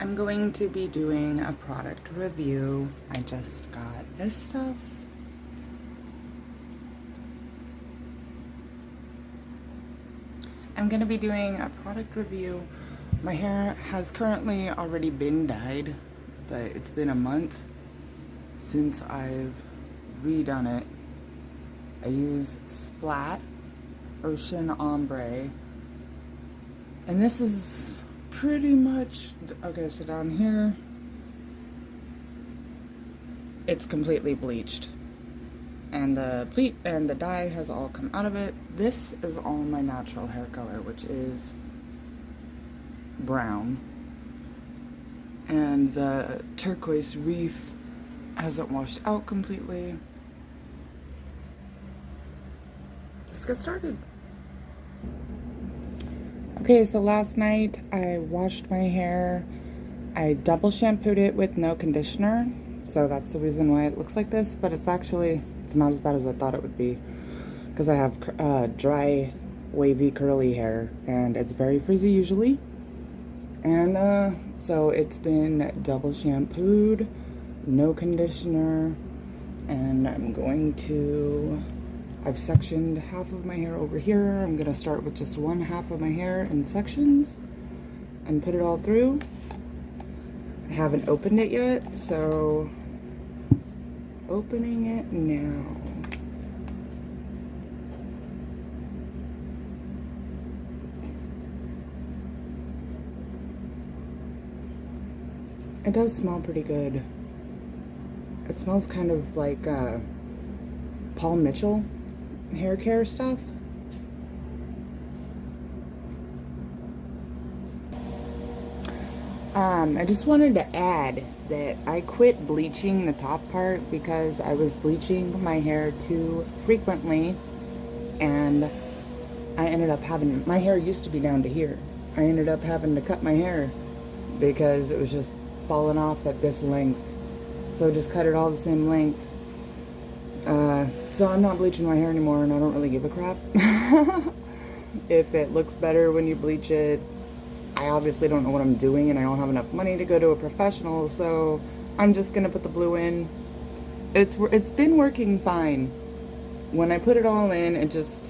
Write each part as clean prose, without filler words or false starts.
I'm going to be doing a product review. I just got this stuff. I'm gonna be doing a product review. My hair has currently already been dyed, but it's been a month since I've redone it. I use Splat Ocean Ombre, and this is pretty much, okay, so down here, it's completely bleached. And the dye has all come out of it. This is all my natural hair color, which is brown. And the turquoise reef hasn't washed out completely. Let's get started. Okay, so last night I washed my hair. I double shampooed it with no conditioner. So that's the reason why it looks like this, but it's not as bad as I thought it would be, because I have dry, wavy, curly hair, and it's very frizzy usually. And so it's been double shampooed, no conditioner, and I've sectioned half of my hair over here. I'm gonna start with just one half of my hair in sections and put it all through. I haven't opened it yet, so opening it now. It does smell pretty good. It smells kind of like Paul Mitchell hair care stuff. I just wanted to add that I quit bleaching the top part because I was bleaching my hair too frequently, and I ended up having, my hair used to be down to here. I ended up having to cut my hair because it was just falling off at this length. So I just cut it all the same length. So I'm not bleaching my hair anymore, and I don't really give a crap. If it looks better when you bleach it, I obviously don't know what I'm doing, and I don't have enough money to go to a professional, so I'm just gonna put the blue in. It's been working fine. When I put it all in, it just,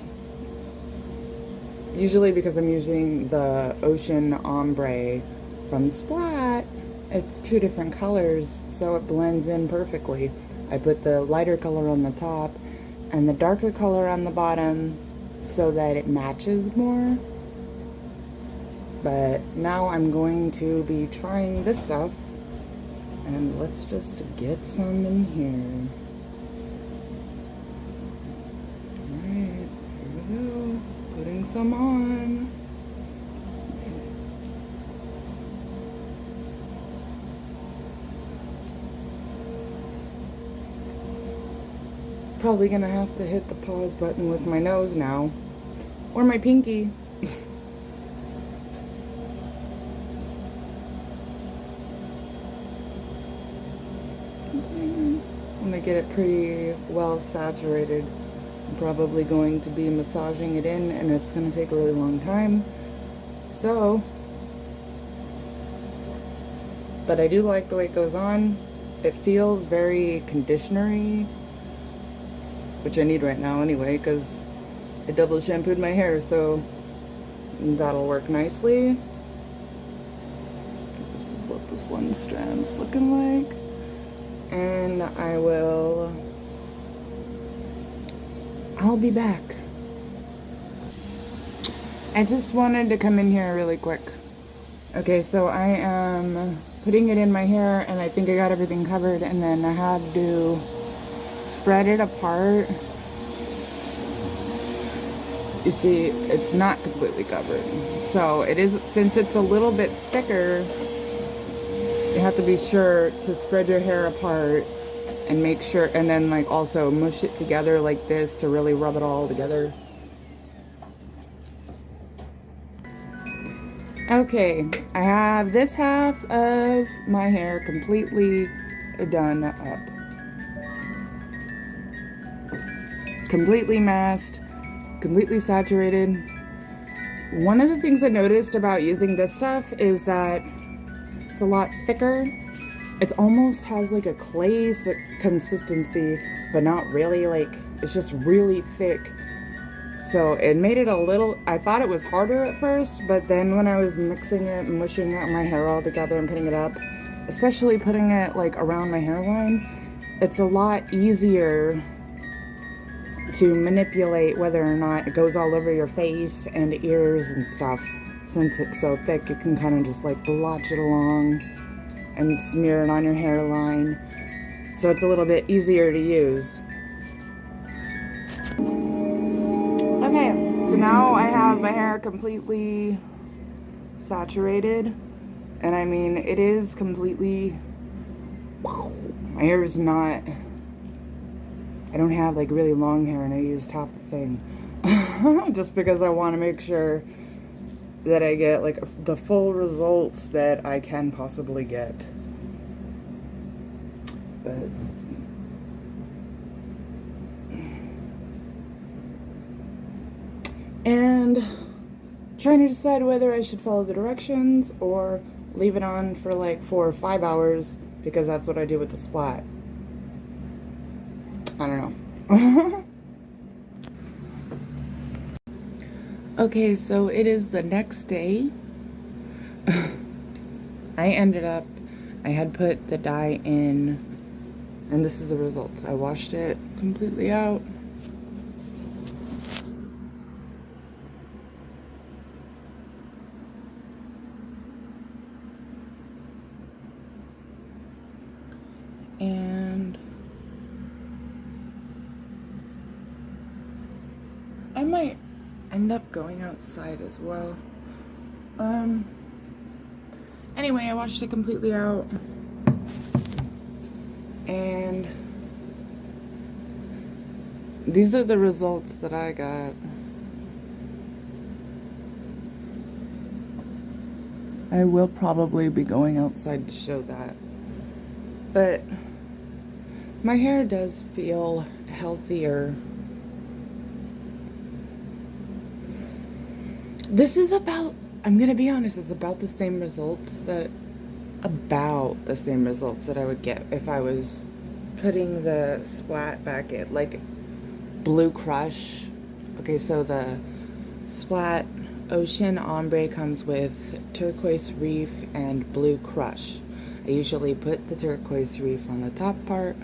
usually because I'm using the Ocean Ombre from Splat, it's two different colors, so it blends in perfectly. I put the lighter color on the top and the darker color on the bottom so that it matches more. But now I'm going to be trying this stuff, and let's just get some in here. Alright, here we go. Putting some on. Probably gonna have to hit the pause button with my nose now, or my pinky. I'm gonna get it pretty well saturated. I'm probably going to be massaging it in, and it's gonna take a really long time. So, but I do like the way it goes on. It feels very conditioner-y, which I need right now anyway, because I double shampooed my hair, so that'll work nicely. This is what this one strand's looking like. And I'll be back. I just wanted to come in here really quick. Okay, so I am putting it in my hair, and I think I got everything covered, and then I had to spread it apart. You see, it's not completely covered. So it is, since it's a little bit thicker, you have to be sure to spread your hair apart and make sure, and then like also mush it together like this to really rub it all together. Okay, I have this half of my hair completely done up. Completely masked, completely saturated. One of the things I noticed about using this stuff is that It's a lot thicker. It almost has like a clay consistency, but not really. Like, it's just really thick. So it made it a little, I thought it was harder at first, but then when I was mixing it and mushing out my hair all together and putting it up, especially putting it like around my hairline, it's a lot easier to manipulate whether or not it goes all over your face and ears and stuff. Since it's so thick, you can kind of just like blotch it along and smear it on your hairline. So it's a little bit easier to use. Okay, so now I have my hair completely saturated. And I mean, it is completely, my hair is not, I don't have like really long hair and I used half the thing. Just because I want to make sure that I get like the full results that I can possibly get. But let's see. And trying to decide whether I should follow the directions or leave it on for like 4 or 5 hours, because that's what I do with the splat. I don't know. Okay, so it is the next day. I had put the dye in, and this is the results. I washed it completely out. And I might end up going outside as well. Anyway, I washed it completely out, and these are the results that I got. I will probably be going outside to show that, but my hair does feel healthier. This is about, I'm gonna be honest, it's about the same results that I would get if I was putting the splat back in, like Blue Crush. Okay, so the splat Ocean Ombre comes with Turquoise Reef and Blue Crush. I usually put the Turquoise Reef on the top part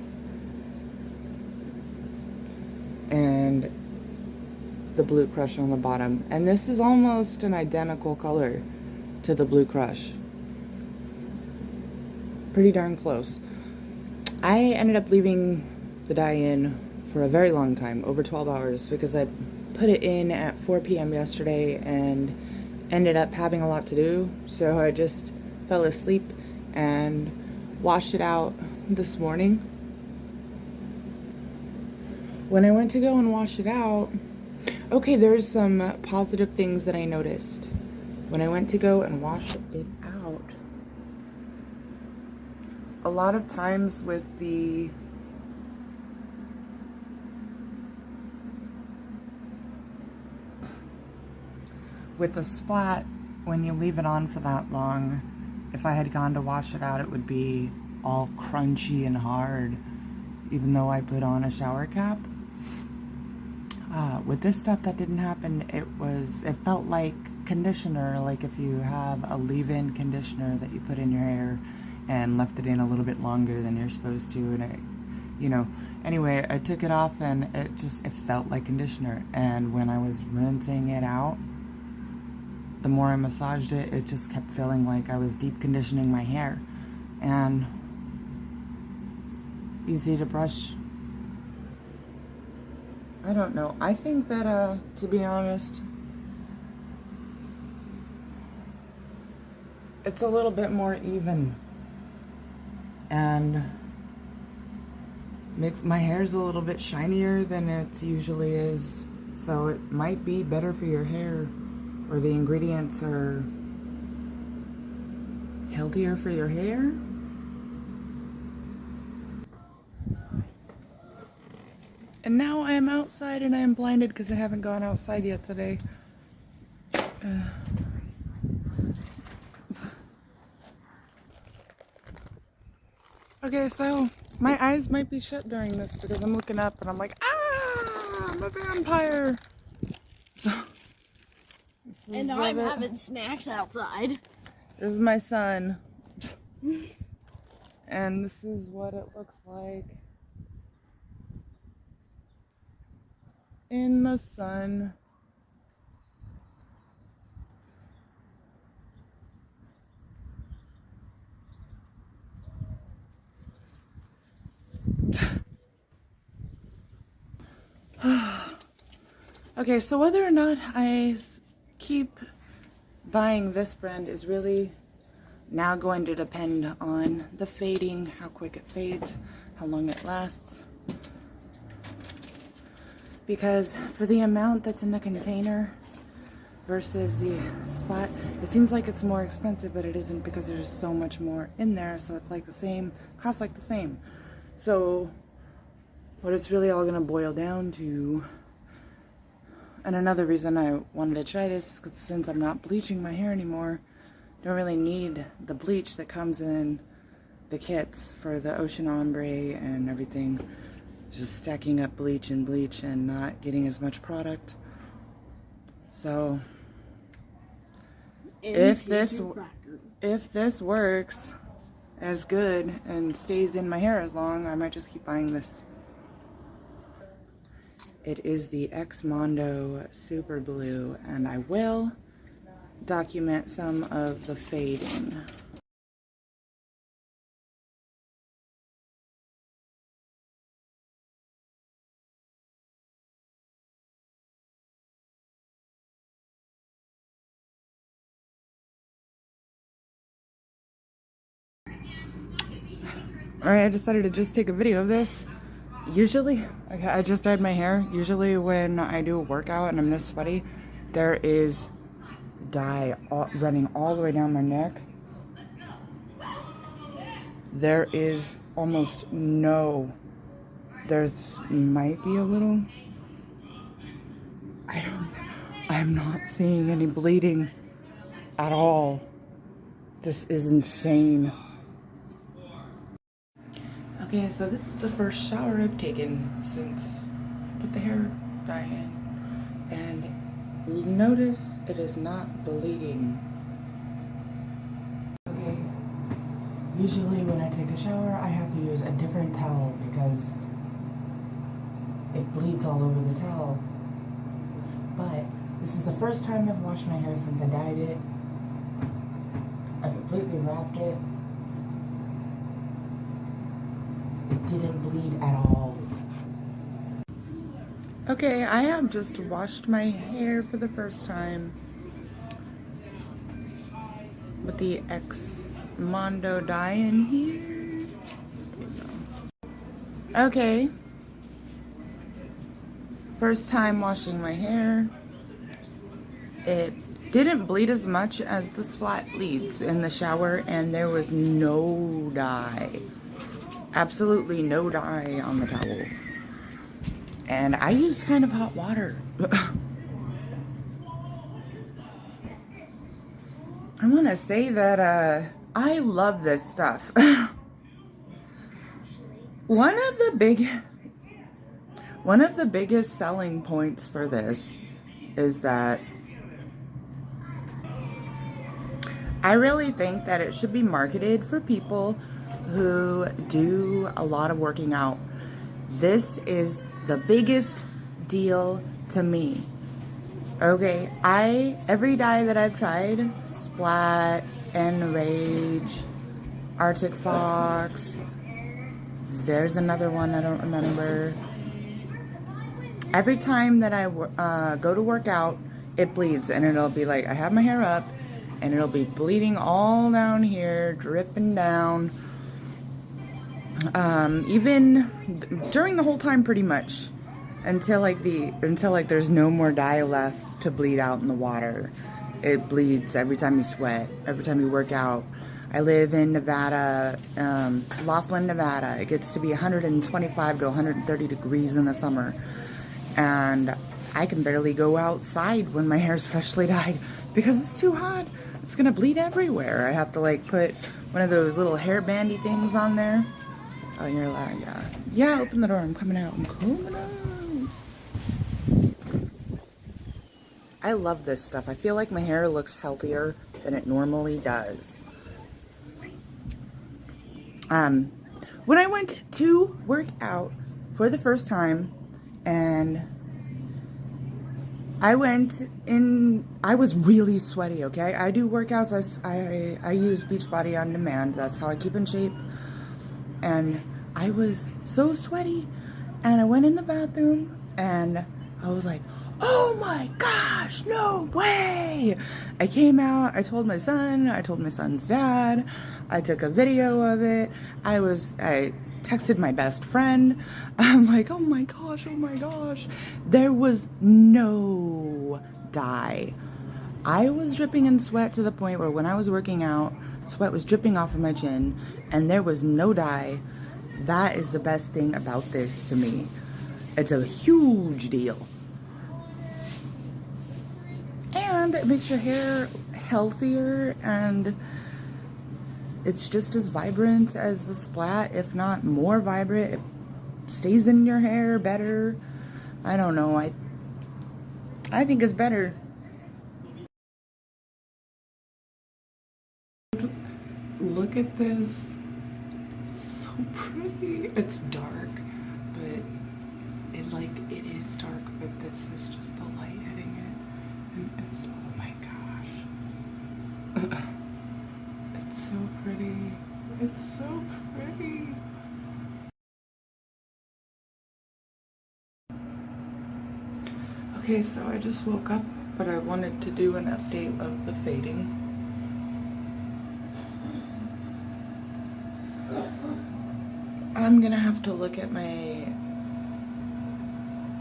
and the Blue Crush on the bottom, and this is almost an identical color to the Blue Crush. Pretty darn close. I ended up leaving the dye in for a very long time, over 12 hours, because I put it in at 4 p.m. yesterday and ended up having a lot to do, so I just fell asleep and washed it out this morning. When I went to go and wash it out, okay, there's some positive things that I noticed. When I went to go and wash it out, a lot of times with the splat, when you leave it on for that long, if I had gone to wash it out, it would be all crunchy and hard, even though I put on a shower cap. With this stuff, that didn't happen. It felt like conditioner, like if you have a leave-in conditioner that you put in your hair and left it in a little bit longer than you're supposed to, and anyway, I took it off and it felt like conditioner. And when I was rinsing it out, the more I massaged it, it just kept feeling like I was deep conditioning my hair. And easy to brush. I don't know. I think that, to be honest, it's a little bit more even. And makes my hair's a little bit shinier than it usually is. So it might be better for your hair, or the ingredients are healthier for your hair. And now I am outside and I am blinded because I haven't gone outside yet today. Okay, so my eyes might be shut during this because I'm looking up and I'm like, ah, I'm a vampire. So, and I'm having snacks outside. This is my son. And this is what it looks like in the sun. Okay, so whether or not I keep buying this brand is really now going to depend on the fading, how quick it fades, how long it lasts. Because for the amount that's in the container versus the splat, it seems like it's more expensive, but it isn't because there's so much more in there. So it's like the same, costs like the same. So what it's really all gonna boil down to, and another reason I wanted to try this is because since I'm not bleaching my hair anymore, don't really need the bleach that comes in the kits for the ocean ombre and everything. Just stacking up bleach and not getting as much product. So if this works as good and stays in my hair as long, I might just keep buying this. It is the Xmondo Super Blue, and I will document some of the fading. Alright, I decided to just take a video of this. Usually, okay, I just dyed my hair. Usually when I do a workout and I'm this sweaty, there is dye running all the way down my neck. There is almost no, there's might be a little, I'm not seeing any bleeding at all. This is insane. Okay, so this is the first shower I've taken since I put the hair dye in. And notice it is not bleeding. Okay, usually when I take a shower, I have to use a different towel because it bleeds all over the towel. But this is the first time I've washed my hair since I dyed it. I completely wrapped it. It didn't bleed at all. Okay, I have just washed my hair for the first time with the xmondo dye in here. Okay. First time washing my hair. It didn't bleed as much as the splat bleeds in the shower, and there was no dye. Absolutely no dye on the towel. And I used kind of hot water. I want to say that I love this stuff. One of the biggest selling points for this is that I really think that it should be marketed for people who do a lot of working out. This is the biggest deal to me. Okay, every dye that I've tried, Splat, Enrage, Arctic Fox, there's another one I don't remember. Every time that I go to work out, it bleeds, and it'll be like, I have my hair up, and it'll be bleeding all down here, dripping down. Even during the whole time, pretty much, until there's no more dye left to bleed out in the water. It bleeds every time you sweat, every time you work out. I live in Nevada, Laughlin, Nevada. It gets to be 125 to 130 degrees in the summer, and I can barely go outside when my hair's freshly dyed because it's too hot. It's gonna bleed everywhere. I have to like put one of those little hair bandy things on there. Oh, and you're loud, yeah. Yeah, open the door. I'm coming out. I'm coming out. I love this stuff. I feel like my hair looks healthier than it normally does. When I went to work out for the first time, and I went in, I was really sweaty, okay? I do workouts, I use Beachbody on demand. That's how I keep in shape. And I was so sweaty, and I went in the bathroom, and I was like, oh my gosh, no way! I came out, I told my son, I told my son's dad, I took a video of it, I texted my best friend. I'm like, oh my gosh. There was no dye. I was dripping in sweat to the point where when I was working out, sweat was dripping off of my chin, and there was no dye. That is the best thing about this to me. It's a huge deal. And it makes your hair healthier, and it's just as vibrant as the splat, if not more vibrant. It stays in your hair better. I don't know. I think it's better. Look at this. It's so pretty. It's dark, but it is dark, but this is just the light hitting it. And it's, oh my gosh. It's so pretty. It's so pretty. Okay, so I just woke up, but I wanted to do an update of the fading. I'm gonna have to look at my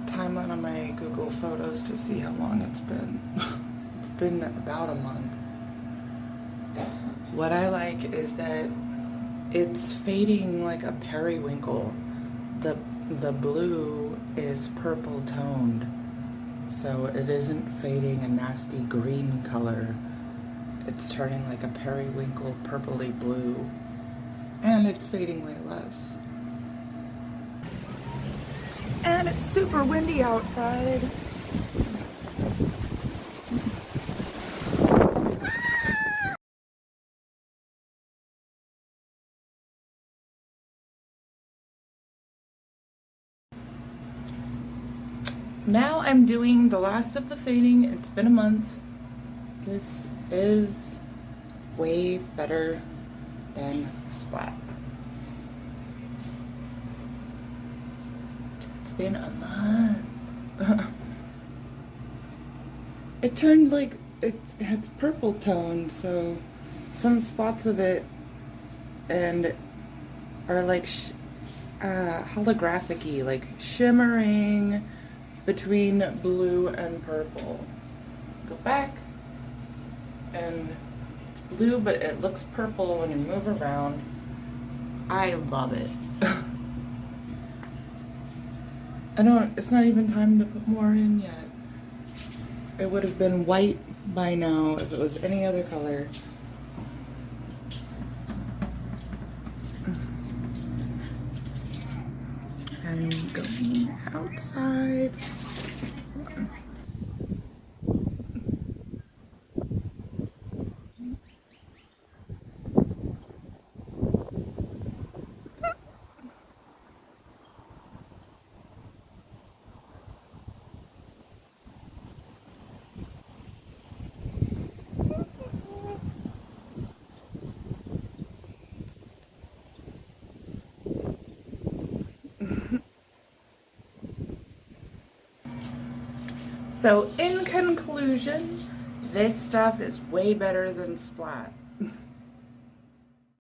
timeline on my Google Photos to see how long it's been. It's been about a month. What I like is that it's fading like a periwinkle. The blue is purple toned, so it isn't fading a nasty green color. It's turning like a periwinkle purpley blue, and it's fading way less. And it's super windy outside. Now I'm doing the last of the fading. It's been a month. This is way better than splat. It's been a month. It turned like, it's purple toned, so some spots of it and are like holographic-y, like shimmering between blue and purple. Go back, and it's blue, but it looks purple when you move around. I love it. It's not even time to put more in yet. It would have been white by now if it was any other color. I'm going outside. So in conclusion, this stuff is way better than splat.